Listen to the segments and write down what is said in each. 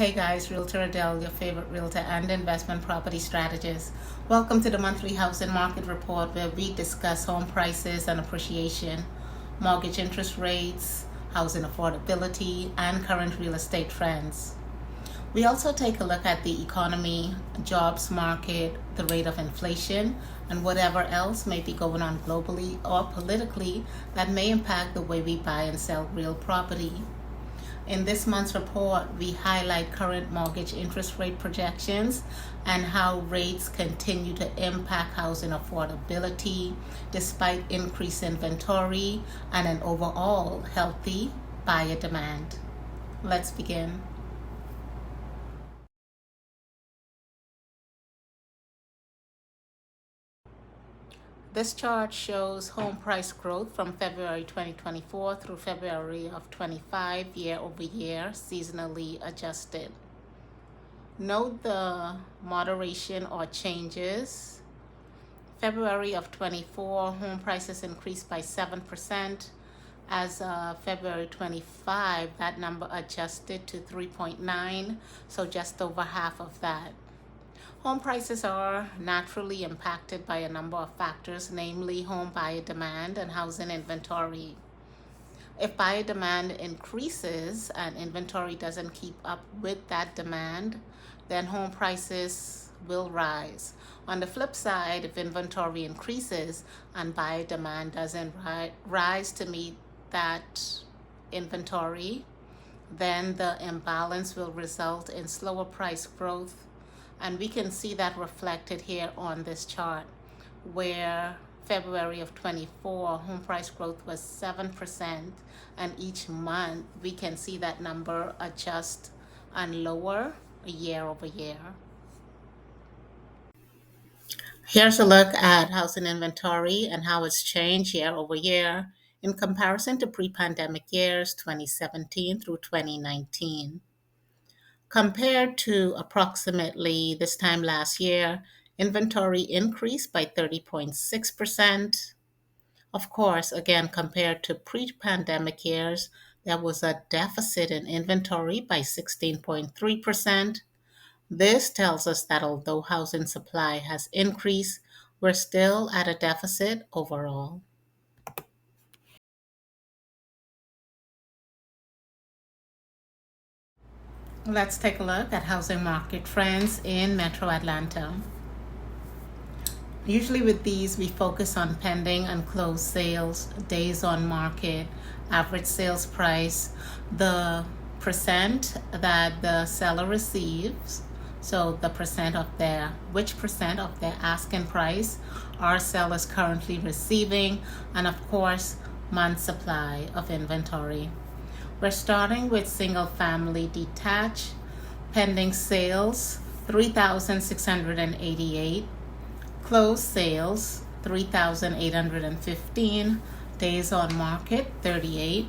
Hey guys, Realtor Adele, your favorite realtor and investment property strategist. Welcome to the monthly housing market report where we discuss home prices and appreciation, mortgage interest rates, housing affordability, and current real estate trends. We also take a look at the economy, jobs market, the rate of inflation, and whatever else may be going on globally or politically that may impact the way we buy and sell real property. In this month's report, we highlight current mortgage interest rate projections and how rates continue to impact housing affordability despite increased inventory and an overall healthy buyer demand. Let's begin. This chart shows home price growth from February 2024 through February of 25 year over year, seasonally adjusted. Note the moderation or changes. February of 24, home prices increased by 7%. As of February 25, that number adjusted to 3.9, so just over half of that. Home prices are naturally impacted by a number of factors, namely home buyer demand and housing inventory. If buyer demand increases and inventory doesn't keep up with that demand, then home prices will rise. On the flip side, if inventory increases and buyer demand doesn't rise to meet that inventory, then the imbalance will result in slower price growth. And we can see that reflected here on this chart, where February of 24, home price growth was 7%, and each month we can see that number adjust and lower year over year. Here's a look at housing inventory and how it's changed year over year in comparison to pre-pandemic years 2017 through 2019. Compared to approximately this time last year, inventory increased by 30.6%. Of course, again, compared to pre-pandemic years, there was a deficit in inventory by 16.3%. This tells us that although housing supply has increased, we're still at a deficit overall. Let's take a look at housing market trends in Metro Atlanta. Usually with these, we focus on pending and closed sales, days on market, average sales price, the percent that the seller receives, so the which percent of their asking price are sellers currently receiving, and of course, month supply of inventory. We're starting with single family detached, pending sales 3,688, closed sales 3,815, days on market 38,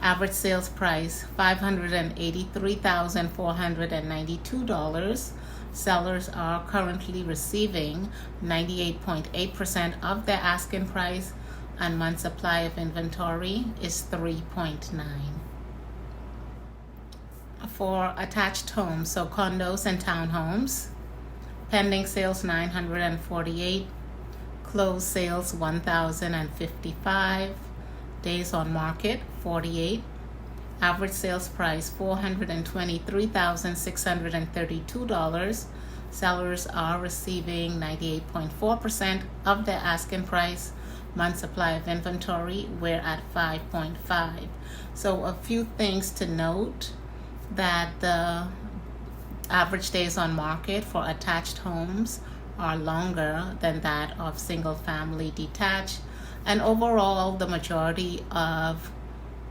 average sales price $583,492. Sellers are currently receiving 98.8% of their asking price, and month supply of inventory is 3.9. For attached homes, so condos and townhomes, pending sales 948, closed sales 1,055, days on market 48, average sales price $423,632. Sellers are receiving 98.4% of their asking price. Month supply of inventory, we're at 5.5. So a few things to note, that the average days on market for attached homes are longer than that of single family detached, and overall the majority of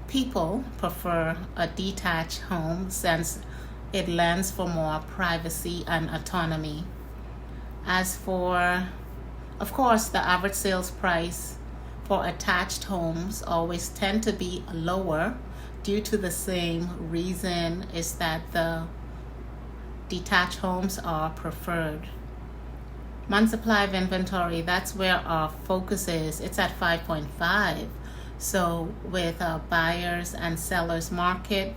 people prefer a detached home since it lends for more privacy and autonomy. As for, of course, the average sales price for attached homes always tend to be lower due to the same reason, is that the detached homes are preferred. Month supply of inventory, that's where our focus is. It's at 5.5. So with a buyers and sellers market,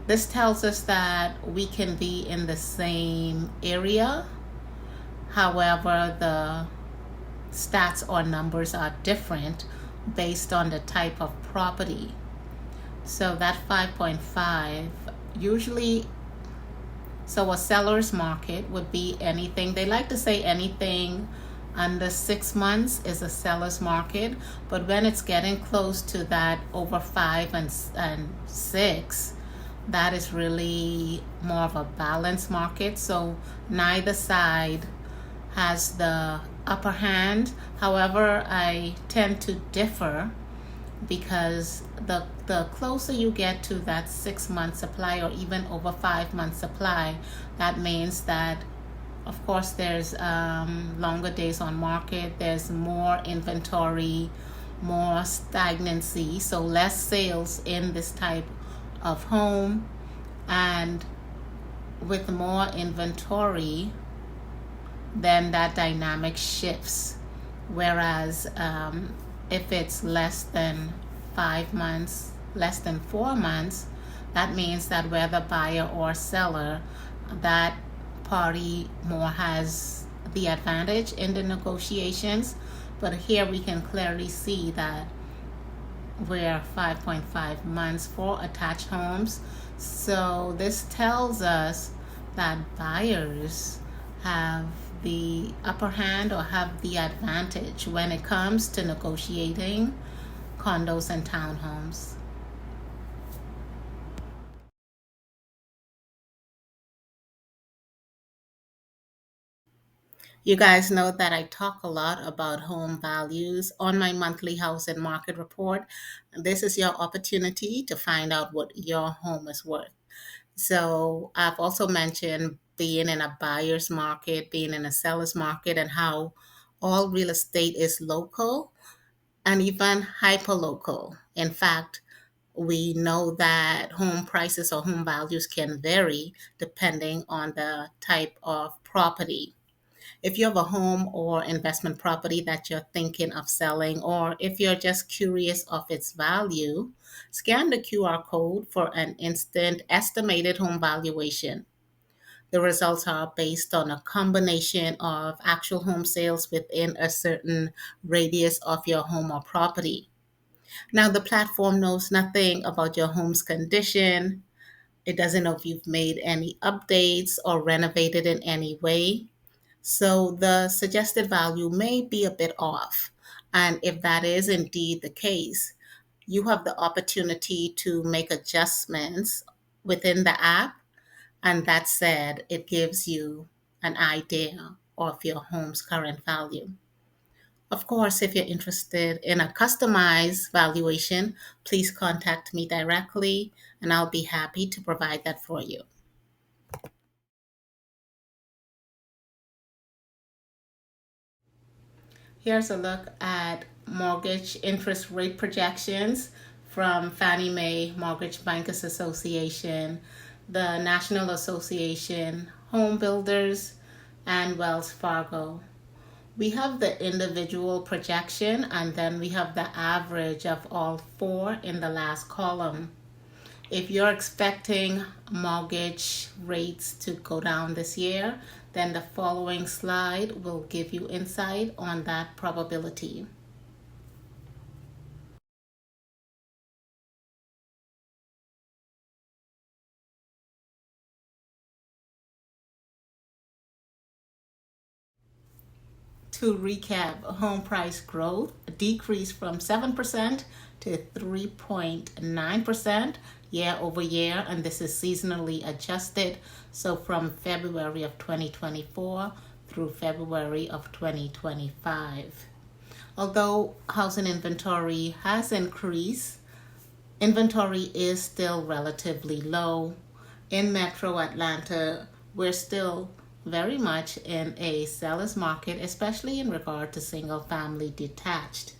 This tells us that we can be in the same area. However, the stats or numbers are different based on the type of property. So that 5.5 usually, so a seller's market would be anything, they like to say anything under 6 months is a seller's market, but when it's getting close to that over 5 and 6, that is really more of a balanced market. So neither side has the upper hand. However, I tend to differ because the closer you get to that 6 month supply or even over 5 month supply, that means that of course there's longer days on market, there's more inventory, more stagnancy, so less sales in this type of home. And with more inventory, then that dynamic shifts. Whereas if it's less than 5 months, less than 4 months, that means that whether buyer or seller, that party more has the advantage in the negotiations. But here we can clearly see that we're 5.5 months for attached homes. So this tells us that buyers have the upper hand or have the advantage when it comes to negotiating condos and townhomes. You guys know that I talk a lot about home values on my monthly house and market report. This is your opportunity to find out what your home is worth. So I've also mentioned being in a buyer's market, being in a seller's market, and how all real estate is local and even hyperlocal. In fact, we know that home prices or home values can vary depending on the type of property. If you have a home or investment property that you're thinking of selling, or if you're just curious of its value, scan the QR code for an instant estimated home valuation. The results are based on a combination of actual home sales within a certain radius of your home or property. Now, the platform knows nothing about your home's condition. It doesn't know if you've made any updates or renovated in any way. So the suggested value may be a bit off. And if that is indeed the case, you have the opportunity to make adjustments within the app. And that said, it gives you an idea of your home's current value. Of course, if you're interested in a customized valuation, please contact me directly and I'll be happy to provide that for you. Here's a look at mortgage interest rate projections from Fannie Mae Mortgage Bankers Association, the National Association, Home Builders, and Wells Fargo. We have the individual projection and then we have the average of all four in the last column. If you're expecting mortgage rates to go down this year, then the following slide will give you insight on that probability. To recap, home price growth decreased from 7% to 3.9% year over year, and this is seasonally adjusted. So from February of 2024 through February of 2025. Although housing inventory has increased, inventory is still relatively low. In Metro Atlanta, we're still very much in a seller's market, especially in regard to single family detached.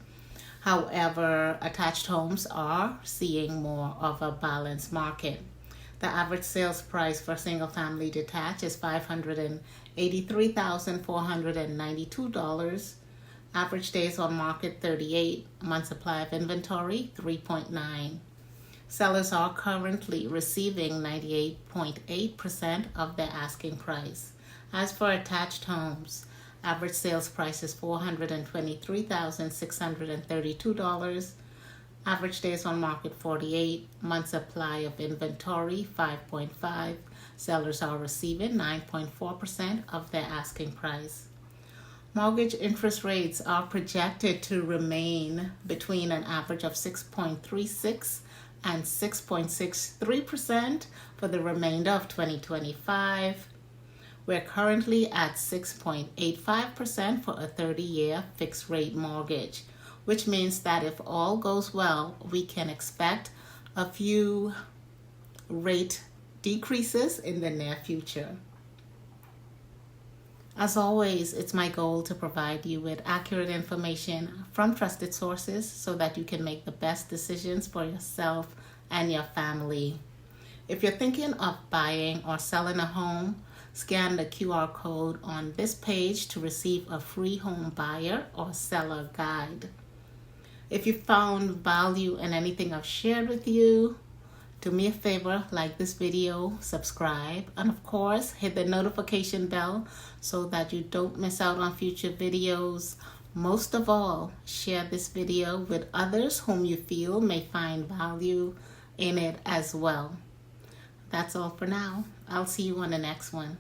However, attached homes are seeing more of a balanced market. The average sales price for single family detached is $583,492. Average days on market 38, month supply of inventory 3.9. Sellers are currently receiving 98.8% of their asking price. As for attached homes, average sales price is $423,632. Average days on market 48. Month supply of inventory 5.5. Sellers are receiving 9.4% of their asking price. Mortgage interest rates are projected to remain between an average of 6.36 and 6.63% for the remainder of 2025. We're currently at 6.85% for a 30-year fixed rate mortgage, which means that if all goes well, we can expect a few rate decreases in the near future. As always, it's my goal to provide you with accurate information from trusted sources so that you can make the best decisions for yourself and your family. If you're thinking of buying or selling a home, scan the QR code on this page to receive a free home buyer or seller guide. If you found value in anything I've shared with you, do me a favor, like this video, subscribe, and of course, hit the notification bell so that you don't miss out on future videos. Most of all, share this video with others whom you feel may find value in it as well. That's all for now. I'll see you on the next one.